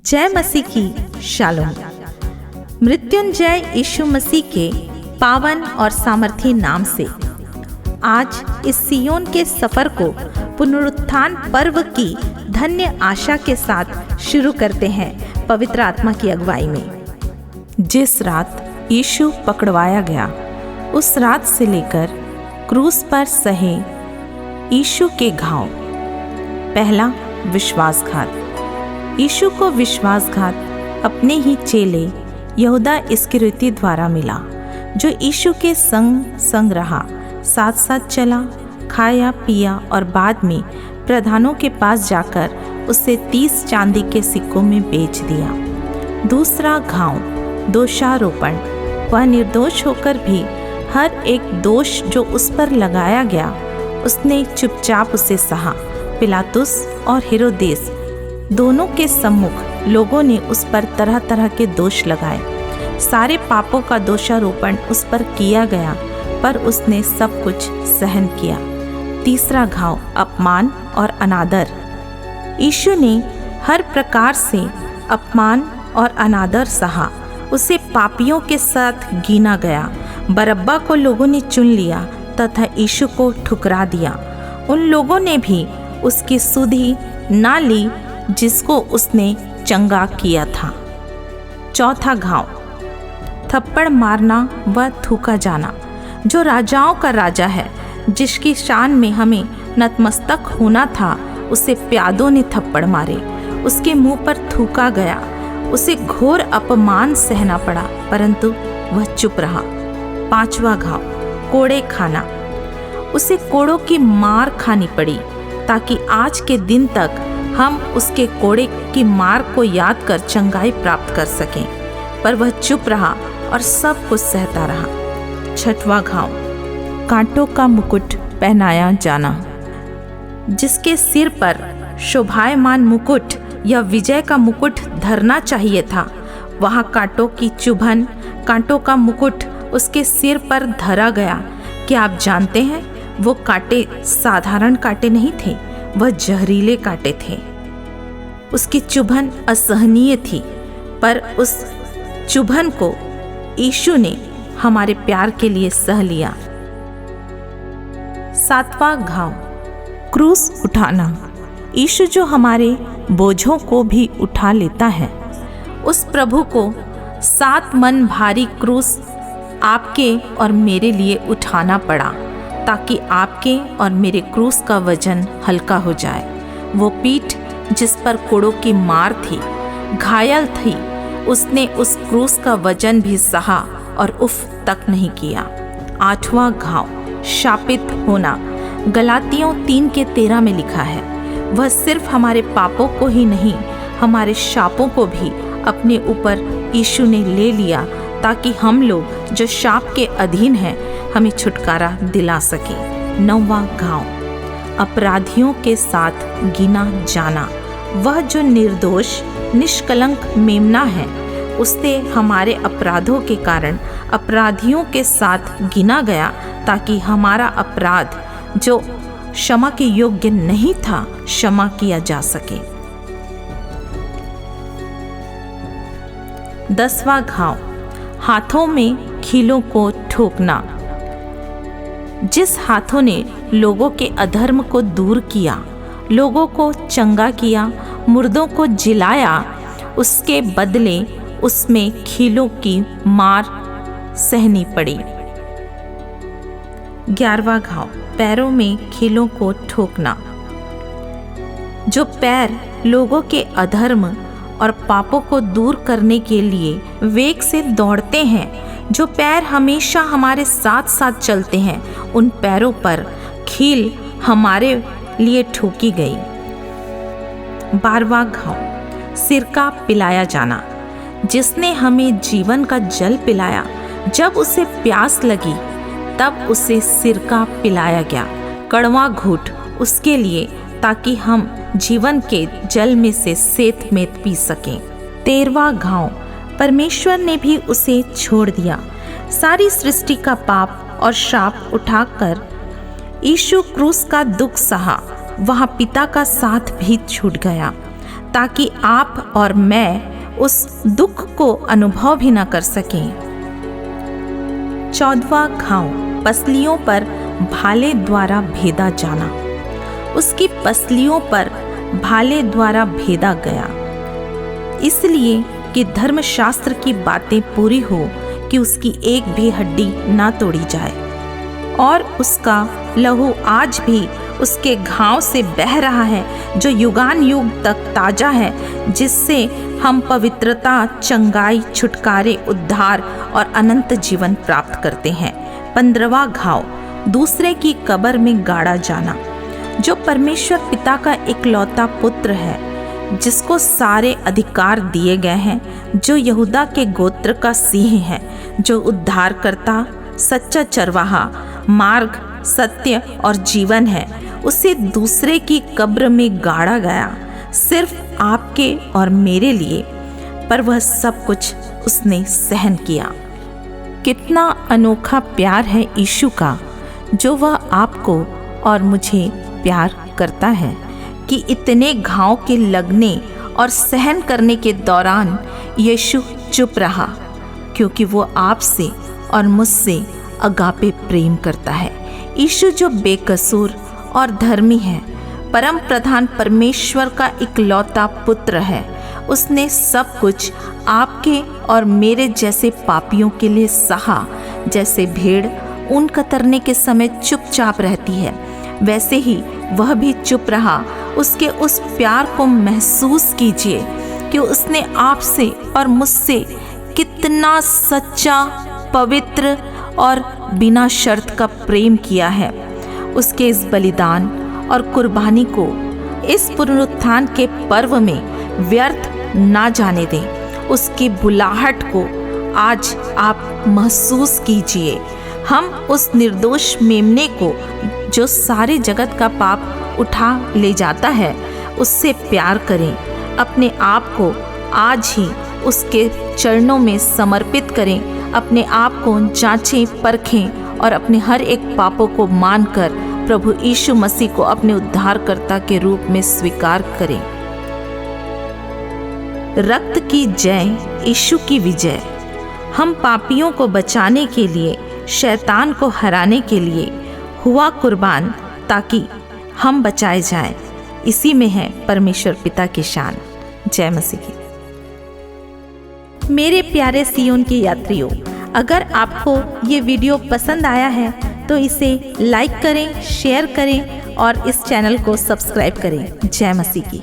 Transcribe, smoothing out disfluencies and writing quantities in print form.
जय मसीह की शालोम। मृत्युंजय यीशु मसीह के पावन और सामर्थी नाम से आज इस सियोन के सफर को पुनरुत्थान पर्व की धन्य आशा के साथ शुरू करते हैं पवित्र आत्मा की अगुवाई में। जिस रात यीशु पकड़वाया गया उस रात से लेकर क्रूस पर सहे यीशु के घाव। पहला, विश्वासघात। यीशु को विश्वासघात अपने ही चेले यहूदा इस्करियोती द्वारा मिला, जो यीशु के संग संग रहा, साथ साथ चला, खाया पिया और बाद में प्रधानों के पास जाकर उसे 30 चांदी के सिक्कों में बेच दिया। दूसरा घाव, दोषारोपण। वह निर्दोष होकर भी हर एक दोष जो उस पर लगाया गया उसने चुपचाप उसे सहा। पिलातुस और हेरोदेस दोनों के सम्मुख लोगों ने उस पर तरह तरह के दोष लगाए। सारे पापों का दोषारोपण उस पर किया गया, पर उसने सब कुछ सहन किया। तीसरा घाव, अपमान और अनादर। यीशु ने हर प्रकार से अपमान और अनादर सहा। उसे पापियों के साथ गिना गया। बरअब्बा को लोगों ने चुन लिया तथा यीशु को ठुकरा दिया। उन लोगों ने भी उसकी सुधि ना ली जिसको उसने चंगा किया था। चौथा घाव, थप्पड़ मारना व थूका जाना। जो राजाओं का राजा है, जिसकी शान में हमें नतमस्तक होना था, उसे प्यादों ने थप्पड़ मारे, उसके मुंह पर थूका गया। उसे घोर अपमान सहना पड़ा, परंतु वह चुप रहा। पांचवा घाव, कोड़े खाना। उसे कोड़ों की मार खानी पड़ी ताकि आज के दिन तक हम उसके कोड़े की मार को याद कर चंगाई प्राप्त कर सकें, पर वह चुप रहा और सब कुछ सहता रहा। छठवां घाव, कांटों का मुकुट पहनाया जाना। जिसके सिर पर शोभायमान मुकुट या विजय का मुकुट धरना चाहिए था, वहाँ कांटों की चुभन, कांटों का मुकुट उसके सिर पर धरा गया। क्या आप जानते हैं, वो कांटे साधारण कांटे नहीं थे, वह जहरीले कांटे थे। उसकी चुभन असहनीय थी, पर उस चुभन को यीशु ने हमारे प्यार के लिए सह लिया। सातवां घाव, क्रूस उठाना। यीशु जो हमारे बोझों को भी उठा लेता है, उस प्रभु को 7 मन भारी क्रूस आपके और मेरे लिए उठाना पड़ा, ताकि आपके और मेरे क्रूस का वजन हल्का हो जाए। वो पीठ जिस पर कोड़ों की मार थी, घायल थी, उसने उस क्रूस का वजन भी सहा और उफ तक नहीं किया। आठवां घाव, शापित होना। गलातियों 3:13 में लिखा है, वह सिर्फ हमारे पापों को ही नहीं, हमारे शापों को भी अपने ऊपर यीशु ने ले लिया, ताकि हम लोग जो शाप के अधीन हैं हमें छुटकारा दिला सके। नौवां घाव, अपराधियों के साथ गिना जाना। वह जो निर्दोष निष्कलंक मेमना है, उससे हमारे अपराधों के कारण अपराधियों के साथ गिना गया, ताकि हमारा अपराध जो क्षमा के योग्य नहीं था, क्षमा किया जा सके। 10वां घाव, हाथों में खीलों को ठोकना। जिस हाथों ने लोगों के अधर्म को दूर किया, लोगों को चंगा किया, मुर्दों को जिलाया, उसके बदले उसमें खीलों की मार सहनी पड़ी। 11वां घाव, पैरों में खीलों को ठोकना। जो पैर लोगों के अधर्म और पापों को दूर करने के लिए वेग से दौड़ते हैं, जो पैर हमेशा हमारे साथ साथ चलते हैं, उन पैरों पर खील हमारे लिए ठोकी गई। 12वां घाव, सिरका पिलाया जाना। जिसने हमें जीवन का जल पिलाया, जब उसे प्यास लगी तब उसे सिरका पिलाया गया, कड़वा घूंट उसके लिए, ताकि हम जीवन के जल में से सेत में पी सकें। 13वां घाव, परमेश्वर ने भी उसे छोड़ दिया। सारी सृष्टि का पाप और शाप उठाकर यीशु क्रूस का दुख सहा, वहाँ पिता का साथ भी छूट गया, ताकि आप और मैं उस दुख को अनुभव भी न कर सकें। 14वां घाव, पसलियों पर भाले द्वारा भेदा जाना। उसकी पसलियों पर भाले द्वारा भेदा गया, इसलिए कि धर्मशास्त्र की बातें पूरी हो कि उसकी एक भी हड्डी ना तोड़ी जाए। और उसका लहू आज भी उसके घाव से बह रहा है, जो युगान युग तक ताजा है, जिससे हम पवित्रता, चंगाई, छुटकारे, उद्धार और अनंत जीवन प्राप्त करते हैं। 15वां घाव, दूसरे की कब्र में गाड़ा जाना। जो परमेश्वर पिता का इकलौता पुत्र है, जिसको सारे अधिकार दिए गए हैं, जो यहूदा के गोत्र का सिंह है, जो उद्धारकर्ता, सच्चा चरवाहा, मार्ग, सत्य और जीवन है, उसे दूसरे की कब्र में गाड़ा गया, सिर्फ आपके और मेरे लिए, पर वह सब कुछ उसने सहन किया। कितना अनोखा प्यार है यीशु का, जो वह आपको और मुझे प्यार करता है कि इतने घाव के लगने और सहन करने के दौरान यीशु चुप रहा, क्योंकि वो आपसे और मुझसे अगापे प्रेम करता है। यीशु जो बेकसूर और धर्मी है, परम प्रधान परमेश्वर का इकलौता पुत्र है, उसने सब कुछ आपके और मेरे जैसे पापियों के लिए सहा। जैसे भेड़ ऊन कतरने के समय चुपचाप रहती है, वैसे ही वह भी चुप रहा। उसके उस प्यार को महसूस कीजिए कि उसने आपसे और मुझसे कितना सच्चा, पवित्र और बिना शर्त का प्रेम किया है। उसके इस बलिदान और कुर्बानी को इस पुनरुत्थान के पर्व में व्यर्थ ना जाने दें। उसकी बुलाहट को आज आप महसूस कीजिए। हम उस निर्दोष मेमने को, जो सारे जगत का पाप उठा ले जाता है, उससे प्यार करें। अपने आप को आज ही उसके चरणों में समर्पित करें। अपने आप को जांचें, परखें और अपने हर एक पापों को मानकर प्रभु यीशु मसीह को अपने उद्धारकर्ता के रूप में स्वीकार करें। रक्त की जय, यीशु की विजय। हम पापियों को बचाने के लिए, शैतान को हराने के लिए हुआ कुर्बान, ताकि हम बचाए जाएं। इसी में है परमेश्वर पिता की शान। जय मसीह की। मेरे प्यारे सियोन के यात्रियों, अगर आपको ये वीडियो पसंद आया है तो इसे लाइक करें, शेयर करें और इस चैनल को सब्सक्राइब करें। जय मसीह की।